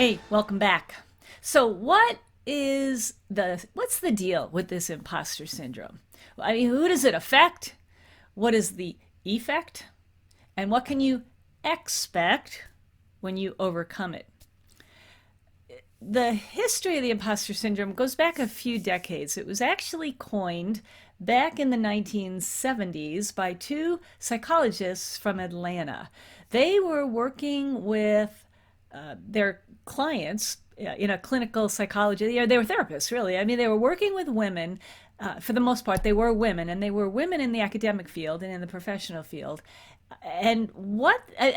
Hey, welcome back. So what's the deal with this imposter syndrome? I mean, who does it affect? What is the effect? And what can you expect when you overcome it? The history of the imposter syndrome goes back a few decades. It was actually coined back in the 1970s by two psychologists from Atlanta. They were working with their clients in a clinical psychology. They were therapists, really. I mean, they were working with women. For the most part, they were women, and they were women in the academic field and in the professional field. And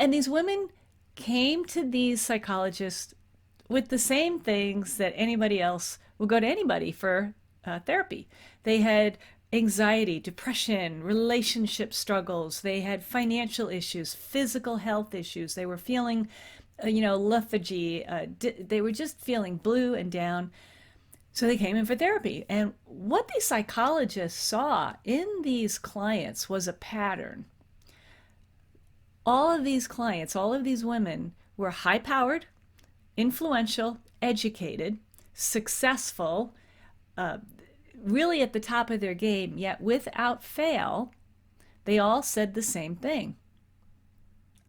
these women came to these psychologists with the same things that anybody else would go to anybody for therapy. They had anxiety, depression, relationship struggles. They had financial issues, physical health issues. They were feeling, lethargy. They were just feeling blue and down. So they came in for therapy. And what the psychologists saw in these clients was a pattern. All of these clients, all of these women were high powered, influential, educated, successful, really at the top of their game, yet without fail, they all said the same thing.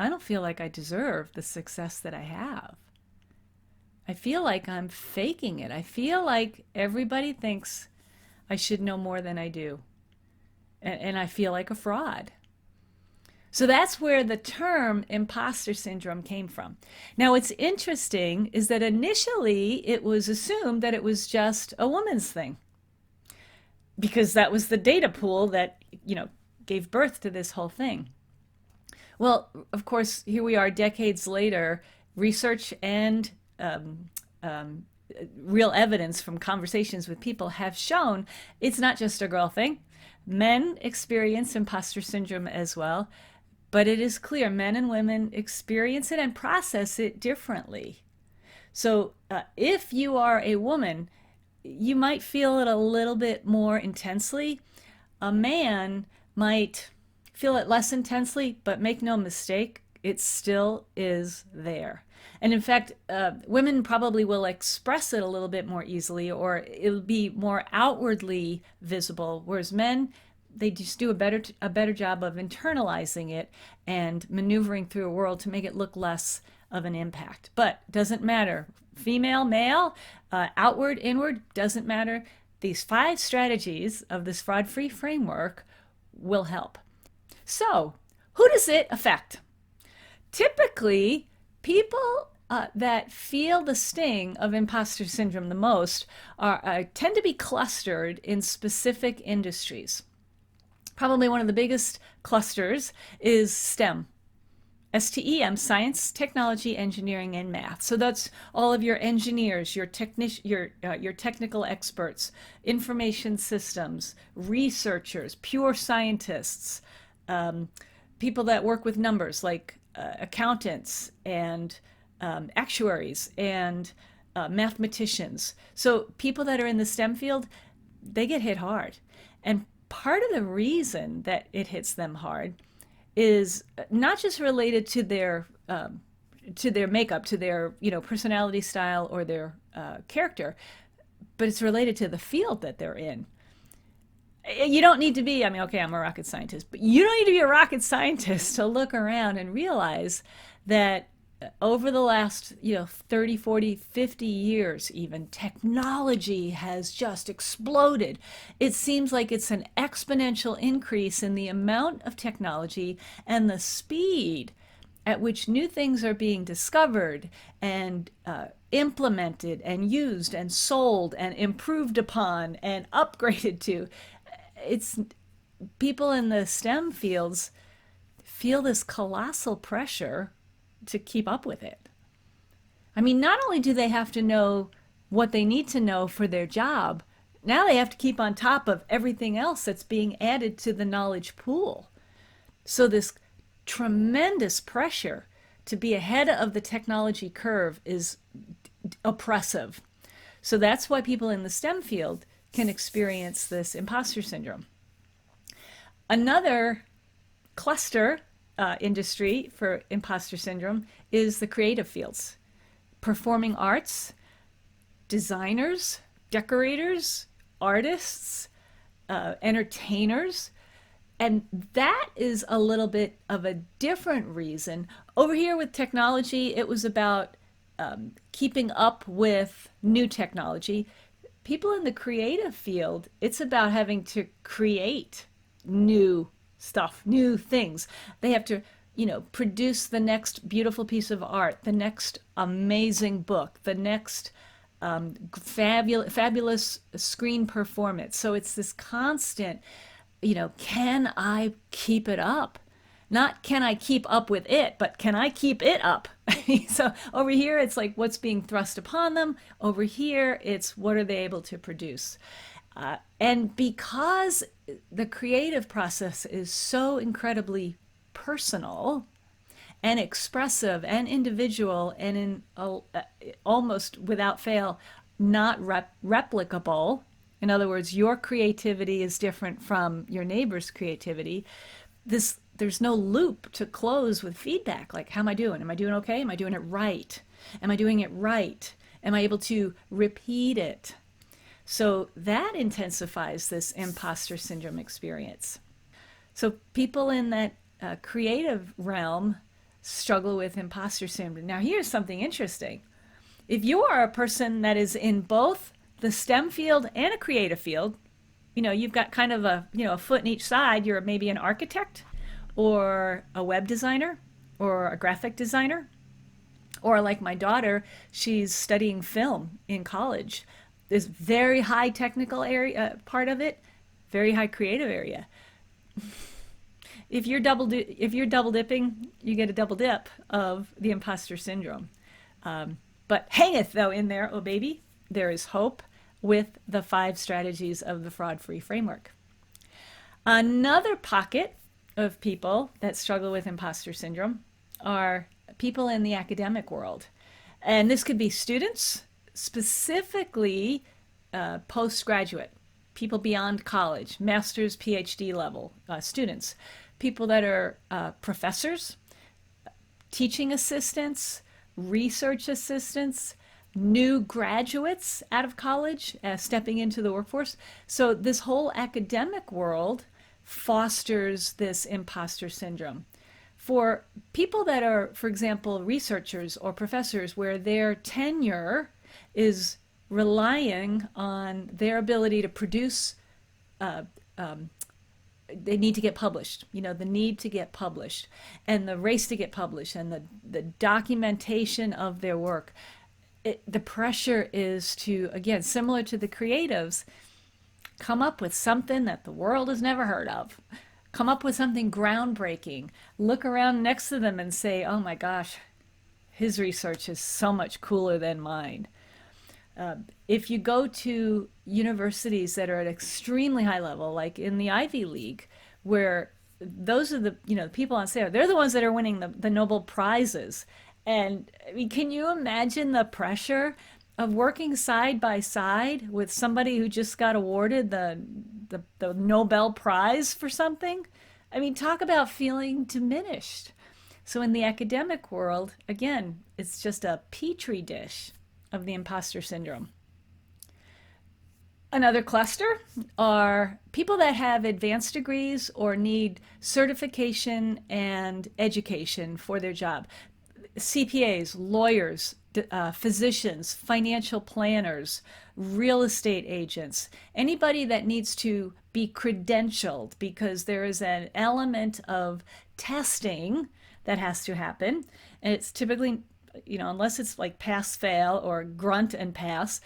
I don't feel like I deserve the success that I have. I feel like I'm faking it. I feel like everybody thinks I should know more than I do. And I feel like a fraud. So that's where the term imposter syndrome came from. Now, what's interesting is that initially it was assumed that it was just a woman's thing, because that was the data pool that, gave birth to this whole thing. Well, of course, here we are decades later, research and real evidence from conversations with people have shown it's not just a girl thing. Men experience imposter syndrome as well. But it is clear men and women experience it and process it differently. So if you are a woman, you might feel it a little bit more intensely. A man might feel it less intensely, but make no mistake, it still is there. And in fact, women probably will express it a little bit more easily, or it'll be more outwardly visible, whereas men, they just do a better job of internalizing it and maneuvering through a world to make it look less of an impact. But doesn't matter. Female, male, outward, inward, doesn't matter. These 5 strategies of this fraud-free framework will help. So, who does it affect? Typically, people that feel the sting of imposter syndrome the most tend to be clustered in specific industries. Probably one of the biggest clusters is STEM. STEM, science, technology, engineering, and math. So that's all of your engineers, your technical experts, information systems, researchers, pure scientists, people that work with numbers like accountants and actuaries and mathematicians. So people that are in the STEM field, they get hit hard. And part of the reason that it hits them hard is not just related to their makeup, to their personality style or their character, but it's related to the field that they're in. You don't need to be, okay, I'm a rocket scientist, but you don't need to be a rocket scientist to look around and realize that over the last 30, 40, 50 years even, technology has just exploded. It seems like it's an exponential increase in the amount of technology and the speed at which new things are being discovered and implemented and used and sold and improved upon and upgraded to. It's people in the STEM fields feel this colossal pressure to keep up with it. Not only do they have to know what they need to know for their job, now they have to keep on top of everything else that's being added to the knowledge pool. So this tremendous pressure to be ahead of the technology curve is oppressive. So that's why people in the STEM field can experience this imposter syndrome. Another cluster industry for imposter syndrome is the creative fields. performing arts, designers, decorators, artists, entertainers. And that is a little bit of a different reason. Over here with technology, it was about keeping up with new technology. People in the creative field, it's about having to create new stuff, new things. They have to, produce the next beautiful piece of art, the next amazing book, the next fabulous screen performance. So it's this constant, can I keep it up? Not can I keep up with it, but can I keep it up? So over here, it's like what's being thrust upon them. Over here, it's what are they able to produce? And because the creative process is so incredibly personal and expressive and individual and in almost without fail, not replicable. In other words, your creativity is different from your neighbor's creativity. There's no loop to close with feedback. Like, how am I doing? Am I doing okay? Am I doing it right? Am I doing it right? Am I able to repeat it? So that intensifies this imposter syndrome experience. So people in that creative realm struggle with imposter syndrome. Now, here's something interesting. If you are a person that is in both the STEM field and a creative field, you've got kind of a foot in each side. You're maybe an architect or a web designer or a graphic designer, or like my daughter, she's studying film in college. There's very high technical area part of it, very high creative area. If you're double dipping, you get a double dip of the imposter syndrome. But hangeth though in there, oh baby, there is hope with the 5 strategies of the fraud-free framework. Another pocket of people that struggle with imposter syndrome are people in the academic world. And this could be students, specifically postgraduate, people beyond college, master's, PhD level students, people that are professors, teaching assistants, research assistants, new graduates out of college stepping into the workforce. So this whole academic world fosters this imposter syndrome. For people that are, for example, researchers or professors where their tenure is relying on their ability to produce, they need to get published, the need to get published and the race to get published and the documentation of their work. The pressure is to, again, similar to the creatives, come up with something that the world has never heard of. Come up with something groundbreaking. Look around next to them and say, oh my gosh, his research is so much cooler than mine. If you go to universities that are at extremely high level, like in the Ivy League, where those are the people on sale, they're the ones that are winning the Nobel Prizes. And I mean, can you imagine the pressure of working side by side with somebody who just got awarded the Nobel Prize for something? I mean, talk about feeling diminished. So in the academic world, again, it's just a petri dish of the imposter syndrome. Another cluster are people that have advanced degrees or need certification and education for their job. CPAs, lawyers, physicians, financial planners, real estate agents, anybody that needs to be credentialed, because there is an element of testing that has to happen. And it's typically, unless it's like pass, fail, or grunt and pass,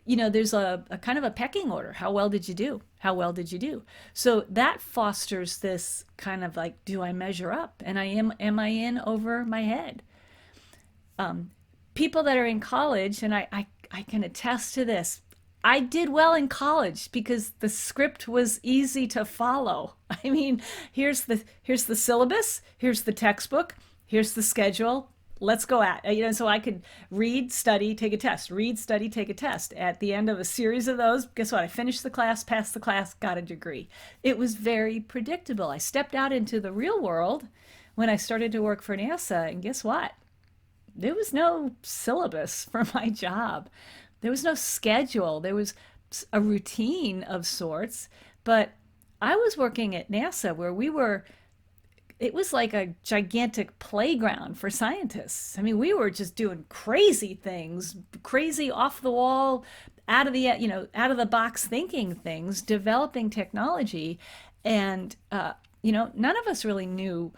there's a kind of a pecking order. How well did you do? How well did you do? So that fosters this kind of like, do I measure up? And am I in over my head? People that are in college, and I can attest to this, I did well in college because the script was easy to follow. I mean, here's the syllabus, here's the textbook, here's the schedule. Let's go at, so I could read, study, take a test, read, study, take a test. At the end of a series of those, guess what? I finished the class, passed the class, got a degree. It was very predictable. I stepped out into the real world when I started to work for NASA, and guess what? There was no syllabus for my job. There was no schedule. There was a routine of sorts, but I was working at NASA where it was like a gigantic playground for scientists. I mean, we were just doing crazy things, crazy off the wall, out of the box thinking things, developing technology. And, none of us really knew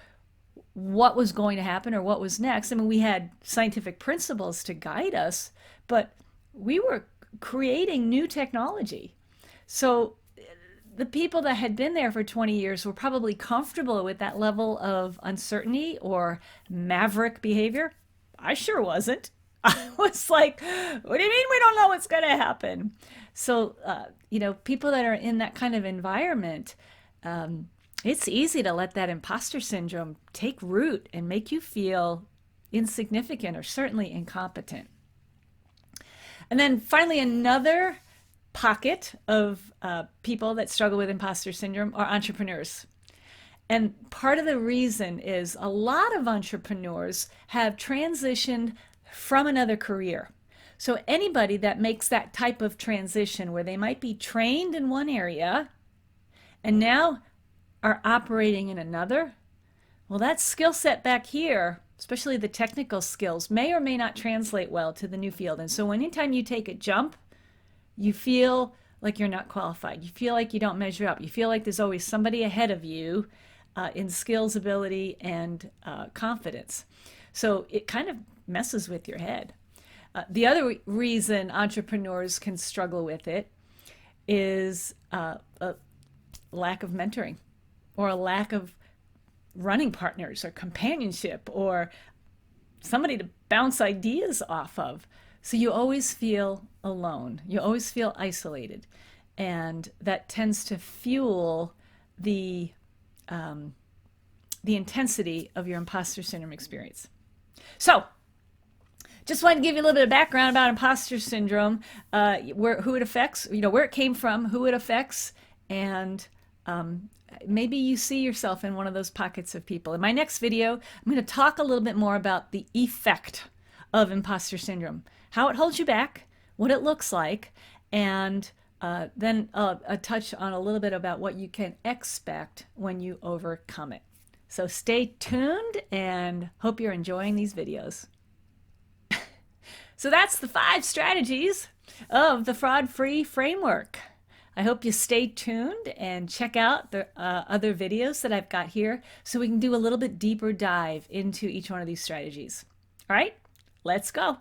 what was going to happen or what was next. I mean, we had scientific principles to guide us, but we were creating new technology. So the people that had been there for 20 years were probably comfortable with that level of uncertainty or maverick behavior. I sure wasn't. I was like, what do you mean we don't know what's going to happen? So, people that are in that kind of environment, it's easy to let that imposter syndrome take root and make you feel insignificant or certainly incompetent. And then finally, another pocket of people that struggle with imposter syndrome are entrepreneurs. And part of the reason is a lot of entrepreneurs have transitioned from another career. So anybody that makes that type of transition where they might be trained in one area and now are operating in another, well, that skill set back here, especially the technical skills, may or may not translate well to the new field. And so anytime you take a jump, you feel like you're not qualified. You feel like you don't measure up. You feel like there's always somebody ahead of you in skills, ability, and confidence. So it kind of messes with your head. The other reason entrepreneurs can struggle with it is a lack of mentoring or a lack of running partners or companionship or somebody to bounce ideas off of. So you always feel alone. You always feel isolated. And that tends to fuel the intensity of your imposter syndrome experience. So just wanted to give you a little bit of background about imposter syndrome, who it affects, where it came from, who it affects, and maybe you see yourself in one of those pockets of people. In my next video, I'm going to talk a little bit more about the effect of imposter syndrome, how it holds you back, what it looks like, and then a touch on a little bit about what you can expect when you overcome it. So stay tuned and hope you're enjoying these videos. So that's the 5 strategies of the fraud-free framework. I hope you stay tuned and check out the other videos that I've got here so we can do a little bit deeper dive into each one of these strategies. All right, let's go.